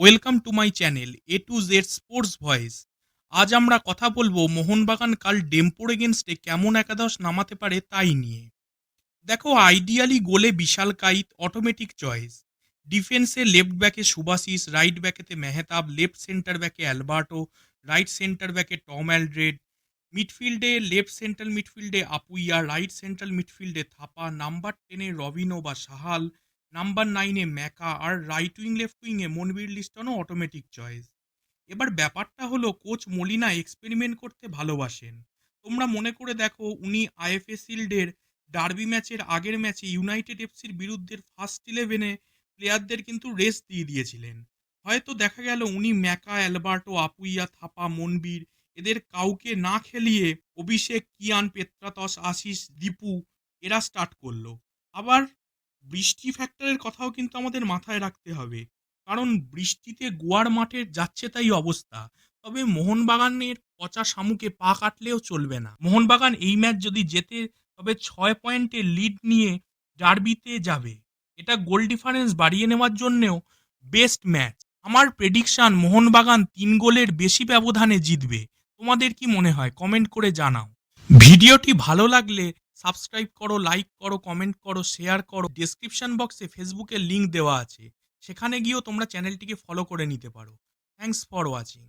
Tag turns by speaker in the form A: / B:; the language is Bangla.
A: Welcome to my channel A to Z sports voice. আজ আমরা কথা বলবো মোহনবাগান কাল ডেম্পোর এগেনস্টে কেমন একাদশ নামাতে পারে তাই নিয়ে। দেখো, আইডিয়ালি গোলে বিশাল কাইত অটোমেটিক চয়েস। ডিফেন্সে লেফট ব্যাকে সুভাশিস, রাইট ব্যাকেতে মেহতাব, লেফট সেন্টার ব্যাকে অ্যালবার্টো, রাইট সেন্টার ব্যাকে টম অ্যালড্রেড, মিডফিল্ডে লেফট সেন্ট্রাল মিডফিল্ডে আপুইয়া, রাইট সেন্ট্রাল মিডফিল্ডে থাপা, নাম্বার 10-এ রবিনো বা সাহাল, নাম্বার 9-এ ম্যাকা, আর রাইট উইং লেফট উইংয়ে মনবীর লিস্টনও অটোমেটিক চয়েস। এবার ব্যাপারটা হলো, কোচ মলিনা এক্সপেরিমেন্ট করতে ভালোবাসেন। তোমরা মনে করে দেখো, উনি আইএফএ শিল্ডের ডার্বি ম্যাচের আগের ম্যাচে ইউনাইটেড এফসির বিরুদ্ধে ফার্স্ট ইলেভেনে প্লেয়ারদের কিন্তু রেস্ট দিয়ে দিয়েছিলেন। হয়তো দেখা গেল উনি ম্যাকা, অ্যালবার্টো, আপুইয়া, থাপা, মনবীর এদের কাউকে না খেলিয়ে অভিষেক, কিয়ান, পেত্রাতস, আশিস, দীপু এরা স্টার্ট করলো। আবার বৃষ্টি ফ্যাক্টরের কথাও কিন্তু আমাদের মাথায় রাখতে হবে, কারণ বৃষ্টিতে গোয়ার মাঠে যাচ্ছে তাই অবস্থা। তবে মোহনবাগানের পচা শামুকে পা কাটলেও চলবে না। মোহনবাগান এই ম্যাচ যদি জেতে, তবে 6 পয়েন্টের লিড নিয়ে ডার্বিতে যাবে। এটা গোল ডিফারেন্স বাড়িয়ে নেওয়ার জন্যেও বেস্ট ম্যাচ। আমার প্রেডিকশন, মোহনবাগান 3 গোলের বেশি ব্যবধানে জিতবে। তোমাদের কি মনে হয় কমেন্ট করে জানাও। ভিডিওটি ভালো লাগলে সাবস্ক্রাইব করো, লাইক করো, কমেন্ট করো, শেয়ার করো। ডেসক্রিপশন বক্সে ফেসবুকের লিংক দেওয়া আছে, সেখানে গিয়েও তোমরা চ্যানেলটিকে ফলো করে নিতে পারো। Thanks for watching.